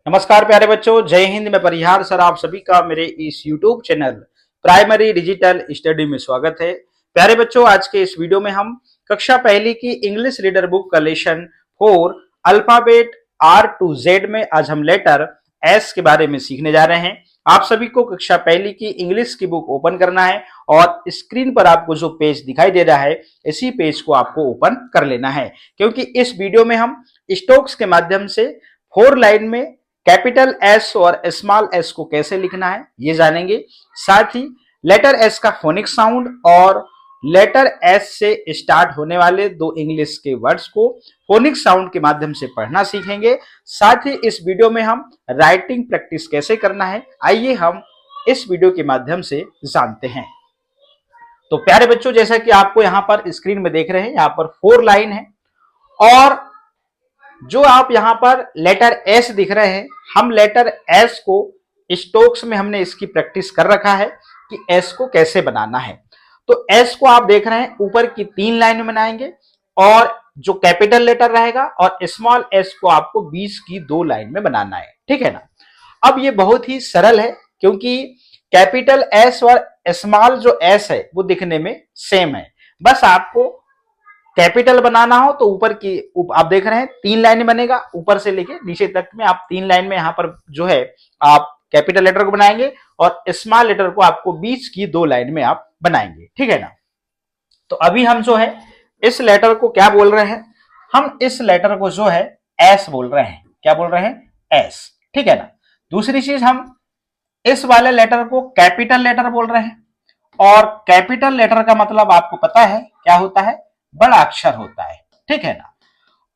नमस्कार प्यारे बच्चों, जय हिंद। मैं परिहार सर आप सभी का मेरे इस YouTube channel primary digital study में स्वागत है। प्यारे बच्चों, आज के इस वीडियो में हम कक्षा पहली की इंग्लिश रीडर बुक का lesson 4 alphabet R to Z में आज हम लेटर S के बारे में सीखने जा रहे हैं। आप सभी को कक्षा पहली की इंग्लिश की बुक ओपन करना है और स्क्रीन पर आपको जो पेज दिखाई दे रहा है इसी पेज को आपको ओपन कर लेना है, क्योंकि इस वीडियो में हम स्ट्रोक्स के माध्यम से 4 लाइन में कैपिटल एस और स्मॉल एस को कैसे लिखना है ये जानेंगे। साथ ही लेटर एस का फोनिक साउंड और लेटर एस से स्टार्ट होने वाले दो इंग्लिश के वर्ड्स को फोनिक साउंड के माध्यम से पढ़ना सीखेंगे। साथ ही इस वीडियो में हम राइटिंग प्रैक्टिस कैसे करना है आइए हम इस वीडियो के माध्यम से जानते हैं। तो प्यारे बच्चों, जैसा कि आपको यहाँ पर स्क्रीन में देख रहे हैं, यहाँ पर 4 लाइन है और जो आप यहां पर लेटर एस दिख रहे हैं, हम लेटर एस को स्ट्रोक्स में हमने इसकी प्रैक्टिस कर रखा है कि एस को कैसे बनाना है। तो एस को आप देख रहे हैं ऊपर की 3 लाइन में बनाएंगे और जो कैपिटल लेटर रहेगा और स्मॉल एस को आपको बीच की 2 लाइन में बनाना है, ठीक है ना। अब ये बहुत ही सरल है क्योंकि कैपिटल एस और स्मॉल जो एस है वो दिखने में सेम है। बस आपको कैपिटल बनाना हो तो ऊपर की आप देख रहे हैं 3 लाइन बनेगा, ऊपर से लेके नीचे तक में आप 3 लाइन में यहां पर जो है आप कैपिटल लेटर को बनाएंगे और स्मॉल लेटर को आपको बीच की 2 लाइन में आप बनाएंगे, ठीक है ना। तो अभी हम जो है इस लेटर को क्या बोल रहे हैं, हम इस लेटर को जो है एस बोल रहे हैं। क्या बोल रहे हैं? एस, ठीक है ना। दूसरी चीज, हम इस वाले लेटर को कैपिटल लेटर बोल रहे हैं और कैपिटल लेटर का मतलब आपको पता है क्या होता है? बड़ा अक्षर होता है, ठीक है ना।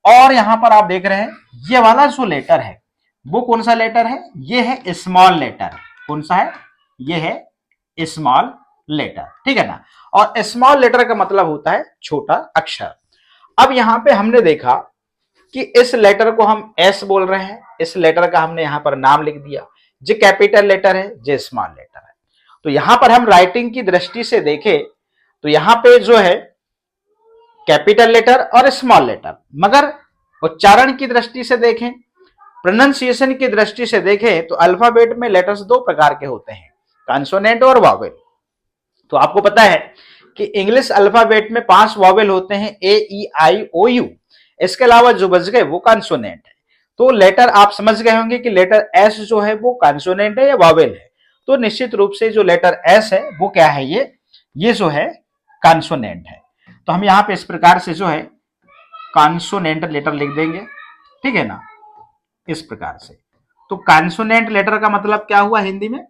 और यहां पर आप देख रहे हैं ये वाला जो लेटर है वो कौन सा लेटर है? ये है स्मॉल लेटर। कौन सा है? ये है स्मॉल लेटर, ठीक है ना। और स्मॉल लेटर का मतलब होता है छोटा अक्षर। अब यहां पे हमने देखा कि इस लेटर को हम एस बोल रहे हैं, इस लेटर का हमने यहां पर नाम लिख दिया, जे कैपिटल लेटर है, जे स्मॉल लेटर है। तो यहां पर हम राइटिंग की दृष्टि से देखें तो यहां पे जो है कैपिटल लेटर और स्मॉल लेटर, मगर उच्चारण की दृष्टि से देखें, प्रोनाउंसिएशन की दृष्टि से देखें तो अल्फाबेट में लेटर्स 2 प्रकार के होते हैं, कॉन्सोनेंट और वॉवेल। तो आपको पता है कि इंग्लिश अल्फाबेट में 5 वॉवेल होते हैं, ए ई आई ओ यू। इसके अलावा जो बच गए वो कॉन्सोनेंट है। तो लेटर आप समझ गए होंगे कि लेटर एस जो है वो कॉन्सोनेंट है या वॉवेल है। तो निश्चित रूप से जो लेटर एस है वो क्या है? ये जो है कॉन्सोनेंट है। तो हम यहां पे इस प्रकार से जो है कॉन्सोनेंट लेटर लिख देंगे, ठीक है ना, इस प्रकार से। तो कॉन्सोनेंट लेटर का मतलब क्या हुआ हिंदी में?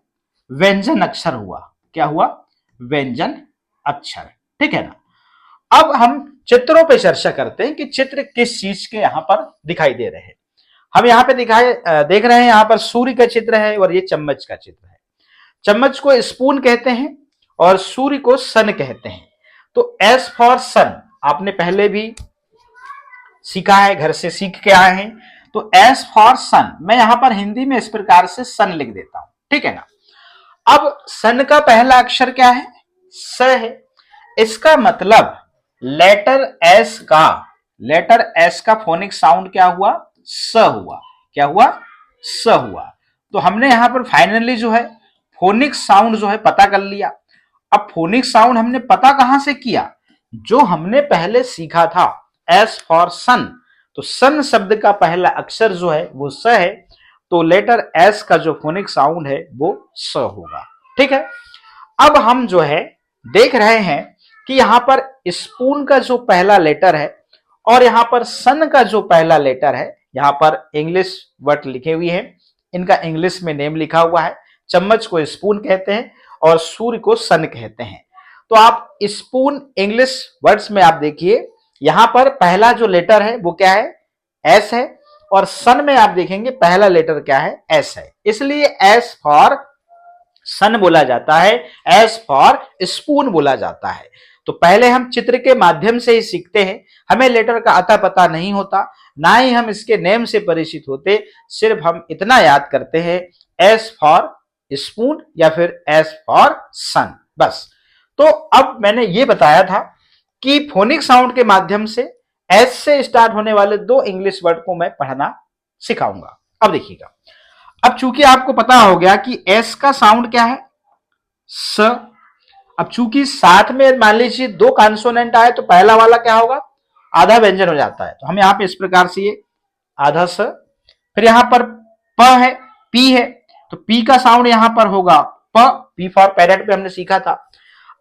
व्यंजन अक्षर हुआ। क्या हुआ? व्यंजन अक्षर, ठीक है ना। अब हम चित्रों पे चर्चा करते हैं कि चित्र किस चीज के यहां पर दिखाई दे रहे हैं। हम यहां पे देख रहे हैं, यहां पर सूर्य का चित्र है और ये चम्मच का चित्र है। चम्मच को स्पून कहते हैं और सूर्य को सन कहते हैं। तो एस फॉर सन आपने पहले भी सीखा है, घर से सीख के आए हैं। तो एस फॉर सन मैं यहां पर हिंदी में इस प्रकार से सन लिख देता हूं, ठीक है ना। अब सन का पहला अक्षर क्या है? स है। इसका मतलब लेटर एस का फोनिक साउंड क्या हुआ? स हुआ। क्या हुआ? स हुआ। तो हमने यहां पर फाइनली जो है फोनिक साउंड जो है पता कर लिया। अब फोनिक साउंड हमने पता कहां से किया? जो हमने पहले सीखा था एस फॉर सन। तो सन शब्द का पहला अक्षर जो है वो स है, तो लेटर एस का जो फोनिक साउंड है वो स होगा, ठीक है। अब हम जो है देख रहे हैं कि यहां पर स्पून का जो पहला लेटर है और यहां पर सन का जो पहला लेटर है, यहां पर इंग्लिश वर्ड लिखे हुए हैं, इनका इंग्लिश में नेम लिखा हुआ है। चम्मच को स्पून कहते हैं और सूर्य को सन कहते हैं। तो आप स्पून इंग्लिश वर्ड्स में आप देखिए, यहां पर पहला जो लेटर है वो क्या है? एस है। और सन में आप देखेंगे पहला लेटर क्या है? एस है। इसलिए एस फॉर सन बोला जाता है, एस फॉर स्पून बोला जाता है। तो पहले हम चित्र के माध्यम से ही सीखते हैं, हमें लेटर का अता पता नहीं होता, ना ही हम इसके नेम से परिचित होते, सिर्फ हम इतना याद करते हैं एस फॉर स्पून या फिर एस फॉर सन, बस। तो अब मैंने ये बताया था कि फोनिक साउंड के माध्यम से एस से स्टार्ट होने वाले 2 इंग्लिश वर्ड को मैं पढ़ना सिखाऊंगा। अब देखिएगा, अब चूंकि आपको पता हो गया कि एस का साउंड क्या है, स। अब चूंकि साथ में मान लीजिए दो कॉन्सोनेंट आए तो पहला वाला क्या होगा, आधा व्यंजन हो जाता है। तो हम यहां पे इस प्रकार से ये आधा स, फिर यहां पर प है, पी है, तो पी का साउंड यहां पर होगा प, पी फॉर पैरेट पे हमने सीखा था।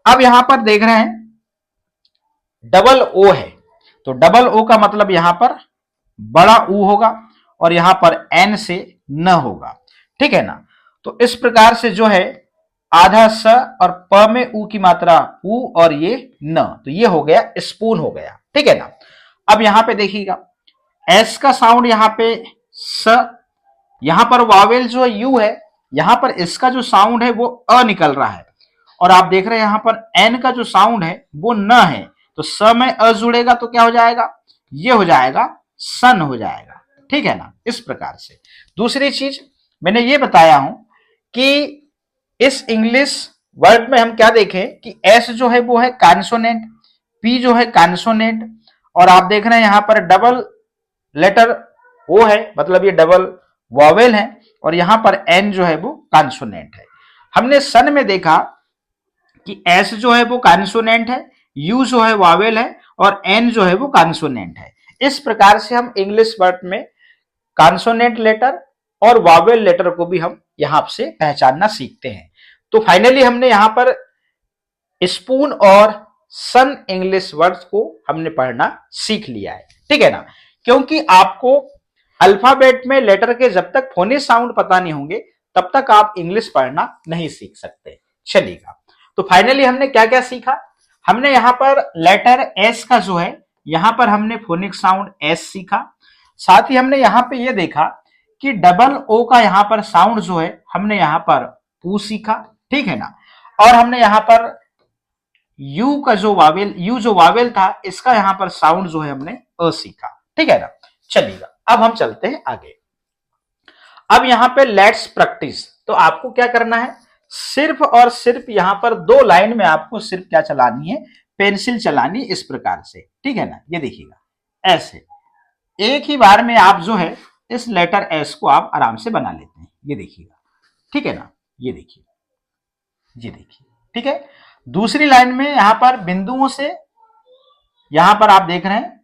अब यहां पर देख रहे हैं डबल ओ है, तो डबल ओ का मतलब यहां पर बड़ा ऊ होगा और यहां पर एन से न होगा, ठीक है ना। तो इस प्रकार से जो है आधा स और प में ऊ की मात्रा ऊ और ये न, तो ये हो गया स्पून हो गया, ठीक है ना। अब यहां पे देखिएगा एस का साउंड यहां पे स, यहां पर वावेल जो यू है, यहां पर इसका जो साउंड है वो अ निकल रहा है, और आप देख रहे हैं यहां पर एन का जो साउंड है वो न है, तो स में अ जुड़ेगा तो क्या हो जाएगा, ये हो जाएगा सन हो जाएगा, ठीक है ना। इस प्रकार से दूसरी चीज मैंने ये बताया हूं कि इस इंग्लिश वर्ड में हम क्या देखें कि एस जो है वो है कॉन्सोनेंट, पी जो है कॉन्सोनेंट, और आप देख रहे हैं यहां पर डबल लेटर ओ है, मतलब ये डबल वॉवेल है, और यहां पर एन जो है वो कॉन्सोनेंट है। हमने सन में देखा कि एस जो है वो कॉन्सोनेंट है, यू जो है वॉवेल है, और एन जो है वो कॉन्सोनेंट है। इस प्रकार से हम इंग्लिश वर्ड में कॉन्सोनेंट लेटर और वॉवेल लेटर को भी हम यहां से पहचानना सीखते हैं। तो फाइनली हमने यहां पर स्पून और सन इंग्लिश वर्ड्स को हमने पढ़ना सीख लिया है, ठीक है ना। क्योंकि आपको अल्फाबेट में लेटर के जब तक फोनिक साउंड पता नहीं होंगे तब तक आप इंग्लिश पढ़ना नहीं सीख सकते। चलिएगा, तो फाइनली हमने क्या क्या सीखा, हमने यहां पर लेटर एस का जो है यहां पर हमने फोनिक साउंड एस सीखा। साथ ही हमने यहां पे ये देखा कि डबल ओ का यहां पर साउंड जो है हमने यहां पर पू सीखा, ठीक है ना। और हमने यहां पर यू जो वावेल था इसका यहां पर साउंड जो है हमने अ सीखा, ठीक है ना। चलिएगा, अब हम चलते हैं आगे। अब यहां पे लेट्स प्रैक्टिस, तो आपको क्या करना है, सिर्फ और सिर्फ यहां पर दो लाइन में आपको सिर्फ क्या चलानी है, पेंसिल चलानी, इस प्रकार से, ठीक है ना। ये देखिएगा ऐसे एक ही बार में आप जो है इस लेटर एस को आप आराम से बना लेते हैं, ये देखिएगा, ठीक है ना। ये देखिए, ये देखिए, ठीक है। दूसरी लाइन में यहां पर बिंदुओं से यहां पर आप देख रहे हैं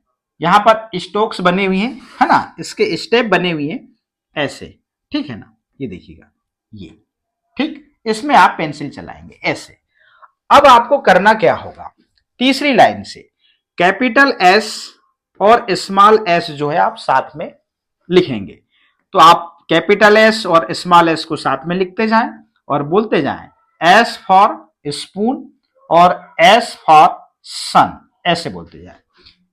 यहां पर स्टोक्स बने हुए हैं, है ना, इसके स्टेप बने हुए हैं ऐसे, ठीक है ना। ये देखिएगा, ये ठीक, इसमें आप पेंसिल चलाएंगे ऐसे। अब आपको करना क्या होगा, तीसरी लाइन से कैपिटल एस और स्मॉल एस जो है आप साथ में लिखेंगे। तो आप कैपिटल एस और स्मॉल एस को साथ में लिखते जाएं और बोलते जाएं एस फॉर स्पून और एस फॉर सन, ऐसे बोलते जाएं।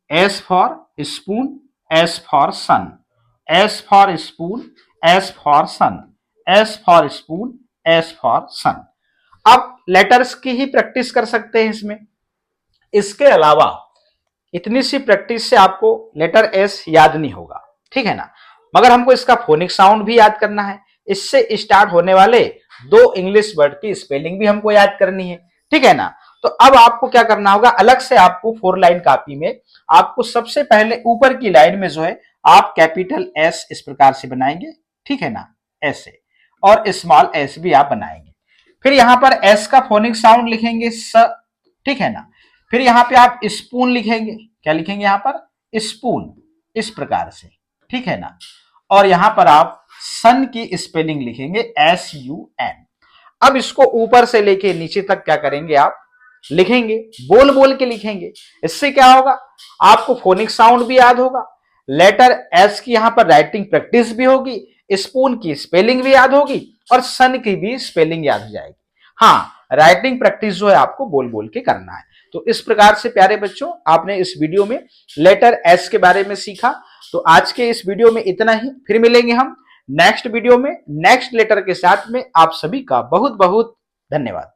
S for spoon, S for son, S for spoon, S for son, S for spoon, S for son. आप लेटर्स की ही प्रैक्टिस कर सकते हैं इसमें। इसके अलावा इतनी सी प्रैक्टिस से आपको लेटर एस याद नहीं होगा, ठीक है ना। मगर हमको इसका फोनिक साउंड भी याद करना है, इससे स्टार्ट होने वाले दो इंग्लिश वर्ड की स्पेलिंग भी हमको याद करनी है, ठीक है ना। तो अब आपको क्या करना होगा, अलग से आपको 4 लाइन कॉपी में आपको सबसे पहले ऊपर की लाइन में जो है आप कैपिटल एस इस प्रकार से बनाएंगे, ठीक है ना, ऐसे, और स्मॉल एस भी आप बनाएंगे। फिर यहां पर एस का फोनिक साउंड लिखेंगे स, ठीक है ना। फिर यहां पे आप स्पून लिखेंगे, क्या लिखेंगे यहां पर, स्पून, इस प्रकार से, ठीक है ना। और यहां पर आप सन की स्पेलिंग लिखेंगे SUN। अब इसको ऊपर से लेके नीचे तक क्या करेंगे, आप लिखेंगे, बोल बोल के लिखेंगे। इससे क्या होगा, आपको फोनिक साउंड भी याद होगा, लेटर एस की यहां पर राइटिंग प्रैक्टिस भी होगी, स्पून की स्पेलिंग भी याद होगी, और सन की भी स्पेलिंग याद हो जाएगी। हाँ, राइटिंग प्रैक्टिस जो है आपको बोल बोल के करना है। तो इस प्रकार से प्यारे बच्चों आपने इस वीडियो में लेटर एस के बारे में सीखा। तो आज के इस वीडियो में इतना ही, फिर मिलेंगे हम नेक्स्ट वीडियो में नेक्स्ट लेटर के साथ में। आप सभी का बहुत बहुत धन्यवाद।